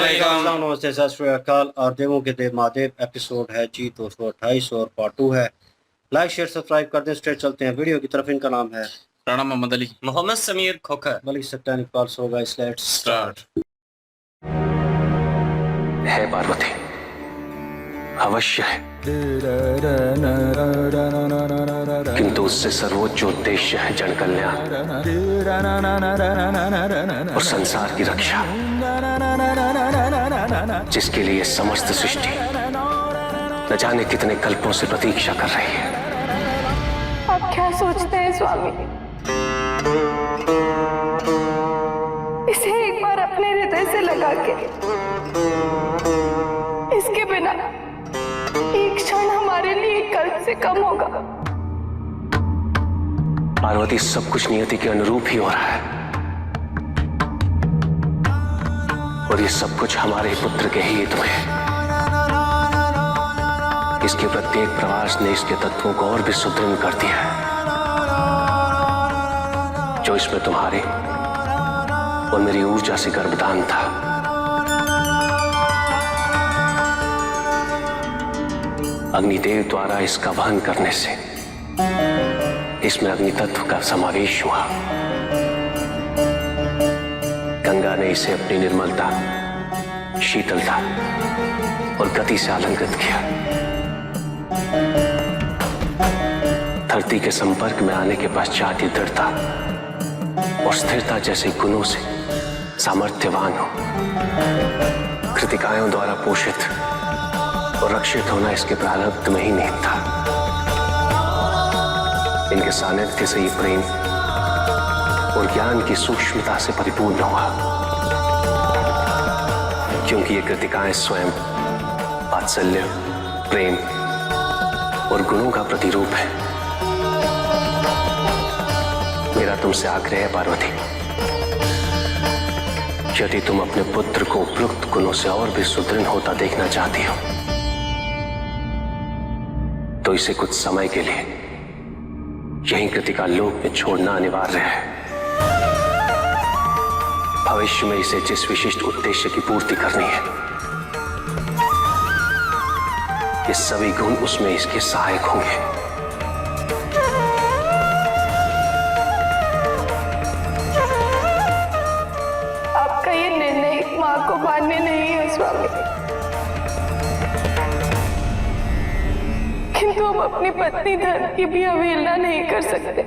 नमस्ते, सत श्री अकाल। और देवों के देव महादेव एपिसोड है जी 228 और पार्ट 2 है। लाइक शेयर सब्सक्राइब कर दें। स्ट्रेट चलते हैं वीडियो की तरफ। इनका नाम है Rana Mohammad Ali, Mohammad Sameer Khokhar, Malik Sattan Iqbal. So guys let's start. है पार्वती, अवश्य है, किंतु उससे सर्वोच्च उद्देश्य है जन कल्याण और संसार की रक्षा, जिसके लिए समस्त सृष्टि न जाने कितने कल्पों से प्रतीक्षा कर रही है। आप क्या सोचते हैं स्वामी? इसे एक बार अपने हृदय से लगा के, इसके बिना एक क्षण हमारे लिए कल्प से कम होगा। पार्वती, सब कुछ नियति के अनुरूप ही हो रहा है और ये सब कुछ हमारे पुत्र के ही हित में है। इसके प्रत्येक प्रवास ने इसके तत्वों को और भी सुदृढ़ कर दिया है, जो इसमें तुम्हारे और मेरी ऊर्जा से गर्भदान था। अग्निदेव द्वारा इसका वहन करने से इसमें अग्नि तत्व का समावेश हुआ। गंगा ने इसे अपनी निर्मलता, शीतलता और गति से अलंकृत किया। धरती के संपर्क में आने के पश्चात ये दृढ़ता और स्थिरता जैसे गुणों से सामर्थ्यवान हो। कृतिकायों द्वारा पोषित और रक्षित होना इसके प्रारब्ध में ही निहित था। इनके सानिध्य से ये प्रेम और ज्ञान की सूक्ष्मता से परिपूर्ण हुआ, क्योंकि ये कृतिकाएं स्वयं वात्सल्य, प्रेम और गुणों का प्रतिरूप है। मेरा तुमसे आग्रह है पार्वती, यदि तुम अपने पुत्र को उपयुक्त गुणों से और भी सुदृढ़ होता देखना चाहती हो, तो इसे कुछ समय के लिए यहीं कृतिका लोक में छोड़ना अनिवार्य है। भविष्य में इसे जिस विशिष्ट उद्देश्य की पूर्ति करनी है, ये सभी गुण उसमें इसके सहायक होंगे। आपका ये निर्णय एक मां को मान्य नहीं है स्वामी, किंतु हम अपनी पत्नी धर्म की भी अवहेलना नहीं कर सकते।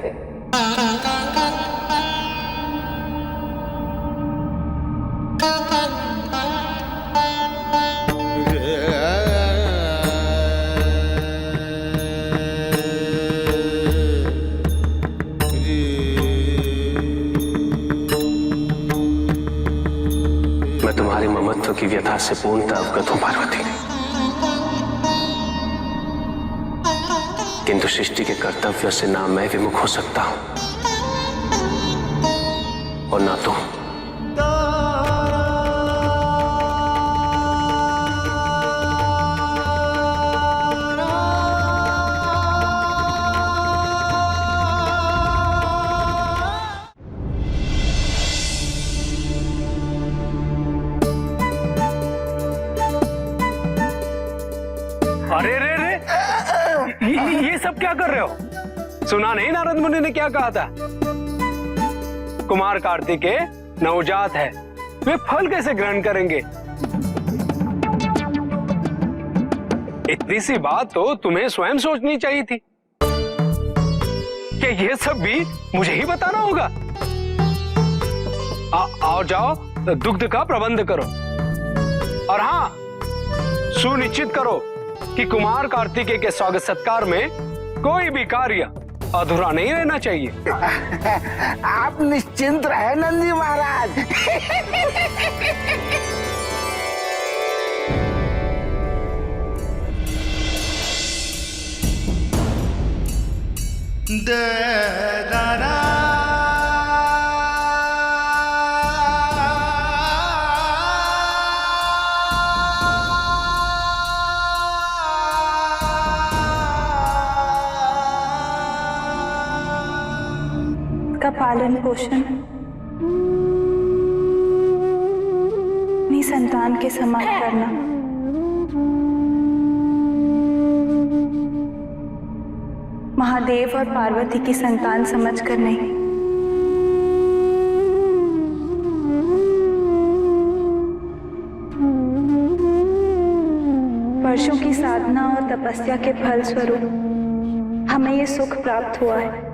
मैं तुम्हारे ममत्व की व्यथा से पूर्णतः अवगत हूं पार्वती, किंतु सृष्टि के कर्तव्य से ना मैं विमुख हो सकता हूं और ना तुम। अरे रे रे, ये सब क्या कर रहे हो? सुना नहीं नारद मुनि ने क्या कहा था? कुमार कार्तिकेय नवजात है, वे फल कैसे ग्रहण करेंगे? इतनी सी बात तो तुम्हें स्वयं सोचनी चाहिए थी। क्या ये सब भी मुझे ही बताना होगा? आओ जाओ, दुग्ध का प्रबंध करो और हाँ, सुनिश्चित करो कि कुमार कार्तिकेय के स्वागत सत्कार में कोई भी कार्य अधूरा नहीं रहना चाहिए। आप निश्चिंत रहे नंदी महाराज। का पालन पोषण मैं संतान के समान करना। महादेव और पार्वती की संतान समझकर नहीं। वर्षों की साधना और तपस्या के फल स्वरूप हमें ये सुख प्राप्त हुआ है।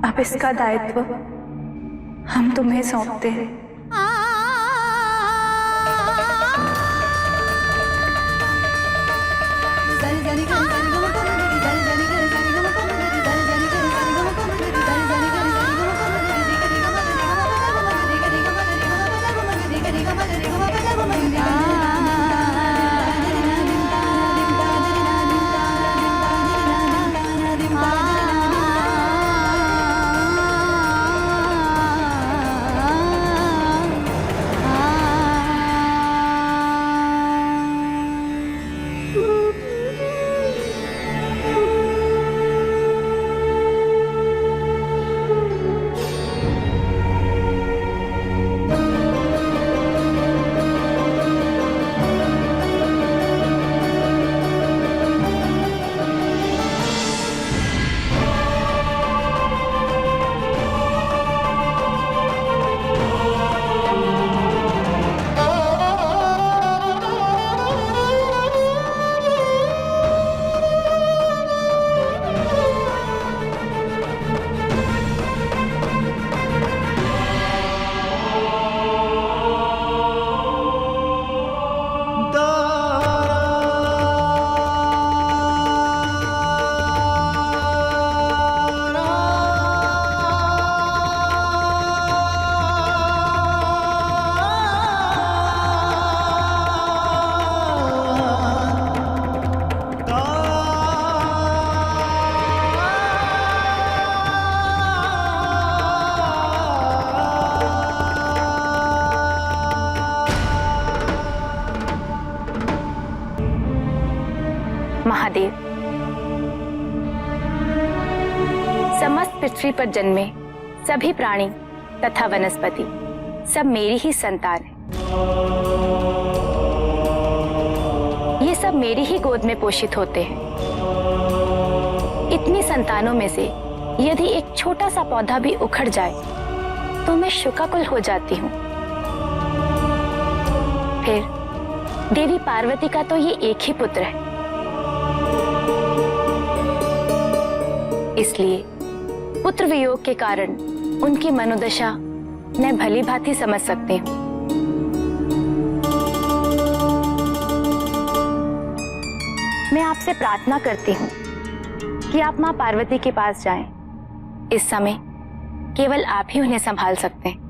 अब इसका दायित्व हम तुम्हें सौंपते हैं। महादेव, समस्त पृथ्वी पर जन्मे सभी प्राणी तथा वनस्पति सब मेरी ही संतान है। ये सब मेरी ही गोद में पोषित होते हैं। इतनी संतानों में से यदि एक छोटा सा पौधा भी उखड़ जाए तो मैं शोकाकुल हो जाती हूँ। फिर देवी पार्वती का तो ये एक ही पुत्र है, इसलिए पुत्र वियोग के कारण उनकी मनोदशा मैं भली भांति समझ सकती हूँ। मैं आपसे प्रार्थना करती हूँ कि आप मां पार्वती के पास जाएं। इस समय केवल आप ही उन्हें संभाल सकते हैं।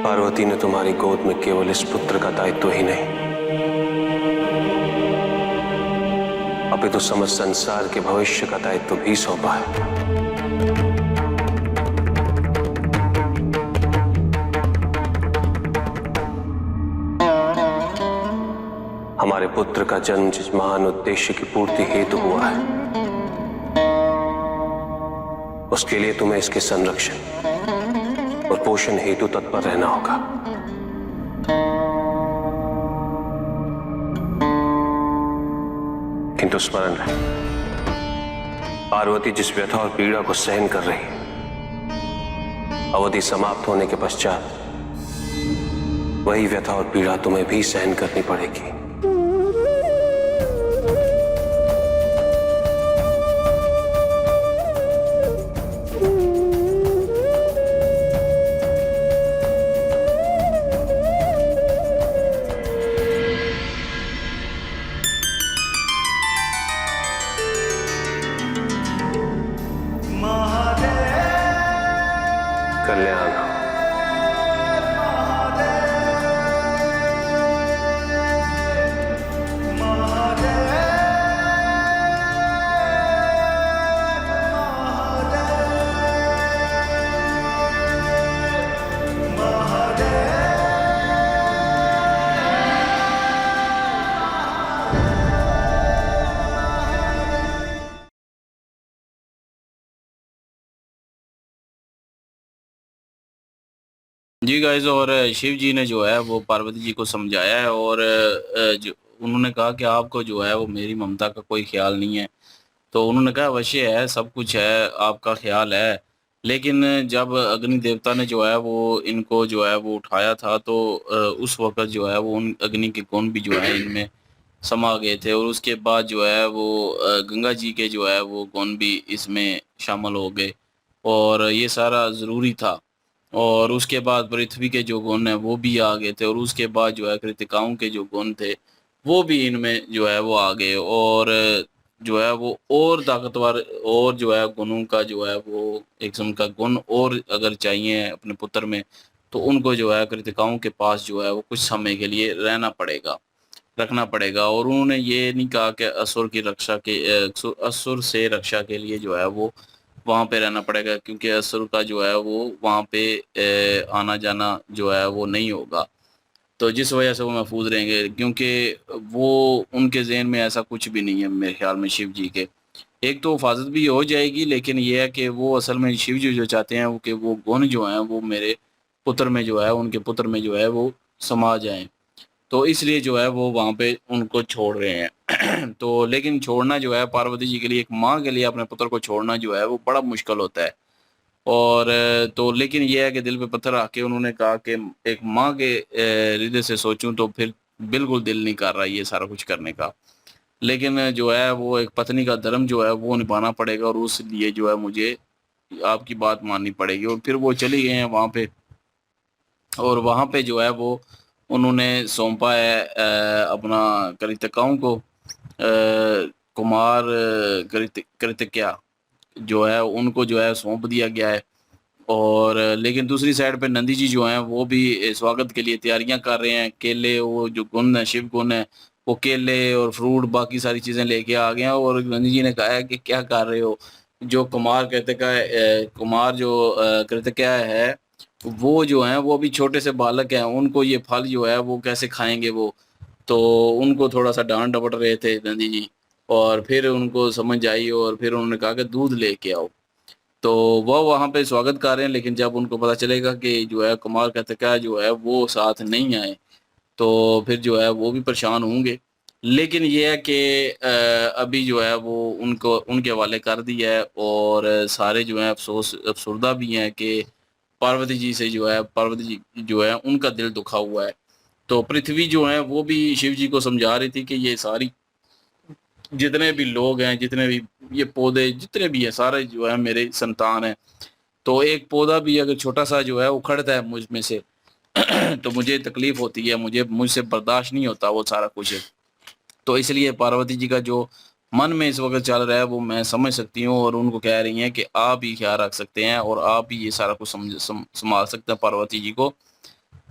पार्वती ने तुम्हारी गोद में केवल इस पुत्र का दायित्व ही नहीं, अपितु समस्त संसार के भविष्य का दायित्व भी सौंपा है। हमारे पुत्र का जन्म जिस महान उद्देश्य की पूर्ति हेतु हुआ है, उसके लिए तुम्हें इसके संरक्षण और पोषण हेतु तत्पर रहना होगा। किंतु स्मरण रहे, पार्वती जिस व्यथा और पीड़ा को सहन कर रही है, अवधि समाप्त होने के पश्चात वही व्यथा और पीड़ा तुम्हें भी सहन करनी पड़ेगी। जी गाइस, और शिव जी ने जो है वो पार्वती जी को समझाया है, और जो उन्होंने कहा कि आपको जो है वो मेरी ममता का कोई ख्याल नहीं है। तो उन्होंने कहा अवश्य है, सब कुछ है, आपका ख्याल है। लेकिन जब अग्नि देवता ने जो है वो इनको जो है वो उठाया था, तो उस वक़्त जो है वो उन अग्नि के गुण भी जो है इनमें समा गए थे, और उसके बाद जो है वो गंगा जी के जो है वो गुण भी इसमें शामिल हो गए, और ये सारा ज़रूरी था। और उसके बाद पृथ्वी के जो गुण हैं वो भी आ गए थे, और उसके बाद जो है कृतिकाओं के जो गुण थे वो भी इनमें जो है वो आ गए, और जो है वो और ताकतवर और जो है गुणों का जो है वो एक किस्म का गुण और अगर चाहिए अपने पुत्र में, तो उनको जो है कृतिकाओं के पास जो है वो कुछ समय के लिए रहना पड़ेगा, रखना पड़ेगा। और उन्होंने ये नहीं कहा कि असुर की रक्षा के असुर से रक्षा के लिए जो है वो वहाँ पे रहना पड़ेगा, क्योंकि असुर का जो है वो वहाँ पे आना जाना जो है वो नहीं होगा। तो जिस वजह से वो महफूज रहेंगे, क्योंकि वो उनके ज़हन में ऐसा कुछ भी नहीं है मेरे ख्याल में शिव जी के। एक तो हिफाज़त भी हो जाएगी, लेकिन ये है कि वो असल में शिव जी जो चाहते हैं वो कि वो गुण जो हैं वो मेरे पुत्र में जो है, उनके पुत्र में जो है वो समा जाएँ। तो इसलिए जो है वो वहाँ पे उनको छोड़ रहे हैं। तो लेकिन छोड़ना जो है पार्वती जी के लिए, एक माँ के लिए अपने पुत्र को छोड़ना जो है वो बड़ा मुश्किल होता है। और तो लेकिन ये है कि दिल पे पत्थर रख के उन्होंने कहा कि एक माँ के हृदय से सोचूँ तो फिर बिल्कुल दिल नहीं कर रहा ये सारा कुछ करने का। लेकिन जो है वो एक पत्नी का धर्म जो है वो निभाना पड़ेगा, और उस लिए जो है मुझे आपकी बात माननी पड़ेगी। और फिर वो चले गए हैं वहाँ पे, और वहाँ पे जो है वो उन्होंने सौंपा है अपना कृतिकाओं को, कुमार कृतिक्या जो है उनको जो है सौंप दिया गया है। और लेकिन दूसरी साइड पे नंदी जी जो हैं वो भी स्वागत के लिए तैयारियां कर रहे हैं। केले, वो जो गुण है, शिव गुण है, वो केले और फ्रूट बाकी सारी चीज़ें लेके आ गए हैं। और नंदी जी ने कहा है कि क्या कर रहे हो, जो कुमार कृतिका कुमार जो कृतिका है वो जो हैं वो अभी छोटे से बालक हैं, उनको ये फल जो है वो कैसे खाएंगे वो। तो उनको थोड़ा सा डांट डपट रहे थे नंदी जी, और फिर उनको समझ आई, और फिर उन्होंने कहा कि दूध लेके आओ। तो वह वहाँ पे स्वागत कर रहे हैं, लेकिन जब उनको पता चलेगा कि जो है कुमार कृतिका जो है वो साथ नहीं आए, तो फिर जो है वो भी परेशान होंगे। लेकिन ये है कि अभी जो है वो उनको उनके हवाले कर दिया है, और सारे जो हैं अफसुर्दा भी हैं कि पार्वती जी से जो है, पार्वती जी जो है उनका दिल दुखा हुआ है। तो पृथ्वी जो है वो भी शिव जी को समझा रही थी कि ये सारी जितने भी लोग हैं, जितने भी ये पौधे जितने भी हैं, सारे जो है मेरे संतान हैं। तो एक पौधा भी अगर छोटा सा जो है उखड़ता है मुझ में से तो मुझे तकलीफ होती है, मुझसे बर्दाश्त नहीं होता वो सारा कुछ। तो इसलिए पार्वती जी का जो मन में इस वक्त चल रहा है वो मैं समझ सकती हूँ, और उनको कह रही हैं कि आप ही ख्याल रख सकते हैं और आप ही ये सारा कुछ संभाल सकते हैं पार्वती जी को।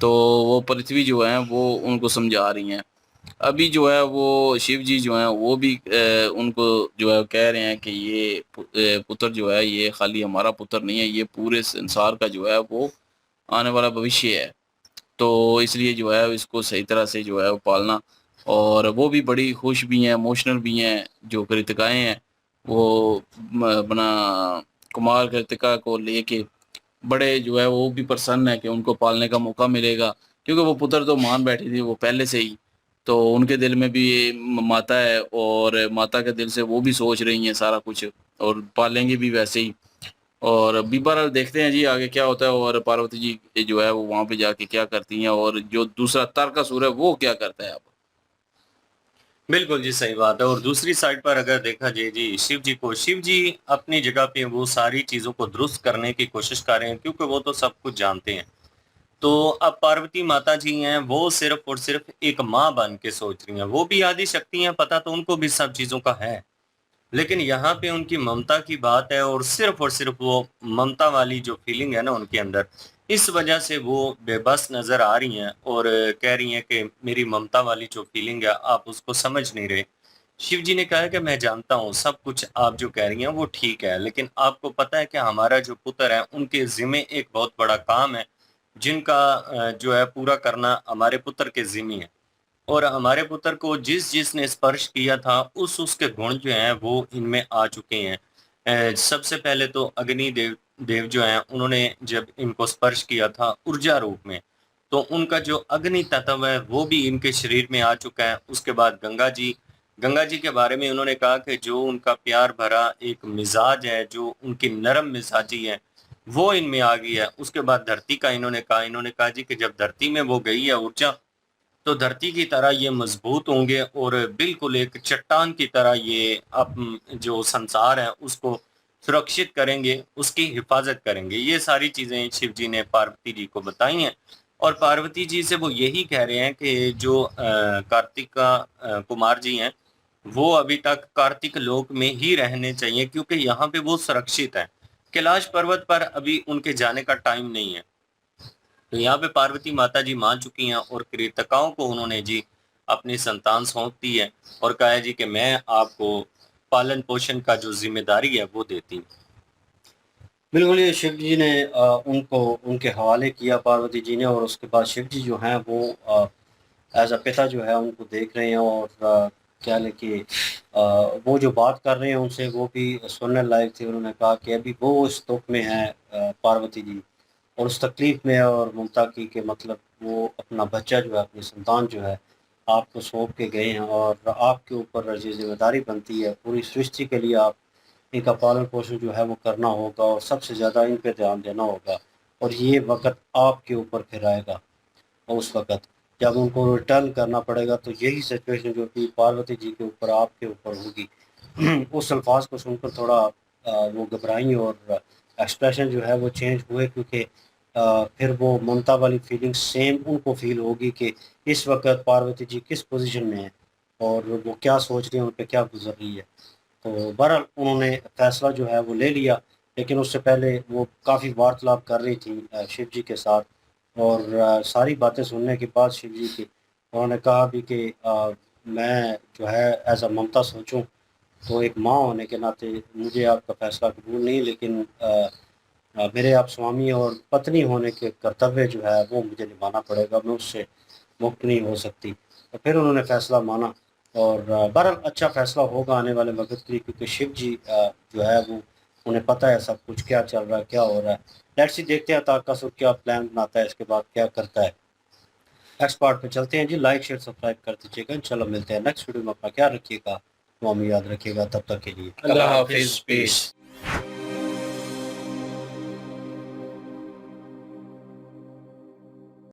तो वो पृथ्वी जो है वो उनको समझा रही हैं। अभी जो है वो शिव जी जो हैं वो भी उनको जो है कह रहे हैं कि ये पुत्र जो है ये खाली हमारा पुत्र नहीं है, ये पूरे संसार का जो है वो आने वाला भविष्य है। तो इसलिए जो है इसको सही तरह से जो है वो पालना। और वो भी बड़ी खुश भी हैं, इमोशनल भी हैं, जो कृतिकाएँ हैं वो अपना कुमार कृतिका को लेके बड़े जो है वो भी प्रसन्न है कि उनको पालने का मौका मिलेगा, क्योंकि वो पुत्र तो मान बैठी थी वो पहले से ही। तो उनके दिल में भी ये माता है, और माता के दिल से वो भी सोच रही हैं सारा कुछ, और पालेंगे भी वैसे ही। और अभी बहरहाल देखते हैं जी आगे क्या होता है, और पार्वती जी जो है वो वहाँ पे जाके क्या करती हैं, और जो दूसरा तारकासुर है वो क्या करता है अब। बिल्कुल जी, सही बात है। और दूसरी साइड पर अगर देखा जाए जी, शिव जी अपनी जगह पे वो सारी चीज़ों को दुरुस्त करने की कोशिश कर रहे हैं, क्योंकि वो तो सब कुछ जानते हैं। तो अब पार्वती माता जी हैं, वो सिर्फ़ और सिर्फ़ एक माँ बन के सोच रही हैं। वो भी आदि शक्ति हैं, पता तो उनको भी सब चीज़ों का है। लेकिन यहाँ पे उनकी ममता की बात है, और सिर्फ़ वो ममता वाली जो फीलिंग है ना उनके अंदर, इस वजह से वो बेबस नज़र आ रही हैं, और कह रही हैं कि मेरी ममता वाली जो फीलिंग है आप उसको समझ नहीं रहे। शिव जी ने कहा है कि मैं जानता हूँ सब कुछ आप जो कह रही हैं वो ठीक है, लेकिन आपको पता है कि हमारा जो पुत्र है उनके ज़िम्मे एक बहुत बड़ा काम है, जिनका जो है पूरा करना हमारे पुत्र के ज़िम्मे है। और हमारे पुत्र को जिसने स्पर्श किया था उसके गुण जो हैं वो इनमें आ चुके हैं। सबसे पहले तो देव जो हैं उन्होंने जब इनको स्पर्श किया था ऊर्जा रूप में, तो उनका जो अग्नि तत्व है वो भी इनके शरीर में आ चुका है। उसके बाद गंगा जी के बारे में उन्होंने कहा कि जो उनका प्यार भरा एक मिजाज है, जो उनकी नरम मिजाजी है, वो इनमें आ गई है। उसके बाद धरती का इन्होंने कहा जी कि जब धरती में वो गई है ऊर्जा, तो धरती की तरह ये मजबूत होंगे और बिल्कुल एक चट्टान की तरह ये जो संसार है उसको सुरक्षित करेंगे, उसकी हिफाजत करेंगे। ये सारी चीजें शिव जी ने पार्वती जी को बताई हैं और पार्वती जी से वो यही कह रहे हैं कि जो कार्तिका कुमार जी हैं वो अभी तक कार्तिक लोक में ही रहने चाहिए, क्योंकि यहाँ पे वो सुरक्षित है। कैलाश पर्वत पर अभी उनके जाने का टाइम नहीं है। तो यहाँ पे पार्वती माता जी मान चुकी हैं और कृतकाओं को उन्होंने जी अपनी संतान सौंप दी है और कहा है जी कि मैं आपको पालन पोषण का जो जिम्मेदारी है वो देती हूँ। बिल्कुल, ये शिव जी ने उनको उनके हवाले किया पार्वती जी ने, और उसके बाद शिव जी जो हैं वो एज अ पिता जो है उनको देख रहे हैं और क्या है कि वो जो बात कर रहे हैं उनसे वो भी सुनने लायक थे। उन्होंने कहा कि अभी वो उस दुख में है पार्वती जी, और उस तकलीफ़ में है, और ममता की कि मतलब वो अपना बच्चा जो है, अपनी संतान जो है आपको सौंप के गए हैं, और आपके ऊपर ये ज़िम्मेदारी बनती है पूरी सृष्टि के लिए आप इनका पालन पोषण जो है वो करना होगा, और सबसे ज़्यादा इन पे ध्यान देना होगा, और ये वक़्त आपके ऊपर फिर आएगा। और उस वक़्त जब उनको रिटर्न करना पड़ेगा, तो यही सिचुएशन जो कि पार्वती जी के ऊपर आपके ऊपर होगी। उस अल्फाज को सुनकर थोड़ा वो घबराई और एक्सप्रेशन जो है वो चेंज हुए, क्योंकि फिर वो ममता वाली फीलिंग सेम उनको फील होगी कि इस वक्त पार्वती जी किस पोजीशन में है और वो क्या सोच रही है, उन पे क्या गुजर रही है। तो बहरहाल उन्होंने फैसला जो है वो ले लिया, लेकिन उससे पहले वो काफ़ी वार्तालाप कर रही थी शिव जी के साथ, और सारी बातें सुनने के बाद शिव जी की उन्होंने कहा भी कि मैं जो है एज अ ममता सोचूं तो एक माँ होने के नाते मुझे आपका फ़ैसला कबूल नहीं, लेकिन मेरे आप स्वामी और पत्नी होने के कर्तव्य जो है वो मुझे निभाना पड़ेगा, मैं उससे मुक्त नहीं हो सकती। तो फिर उन्होंने फ़ैसला माना, और बहरहाल अच्छा फ़ैसला होगा आने वाले वक़्त के लिए, क्योंकि शिव जी जो है वो उन्हें पता है सब कुछ क्या चल रहा है, क्या हो रहा है। लेट्स सी, देखते हैं तारकासुर क्या प्लान बनाता है, इसके बाद क्या करता है। नेक्स्ट पार्ट पे चलते हैं जी। लाइक शेयर सब्सक्राइब कर दीजिएगा। इंशाल्लाह मिलते हैं नेक्स्ट वीडियो में। अपना ख्याल रखिएगा, दुआ में याद रखिएगा। तब तक के लिए अल्लाह हाफिज़, पीस।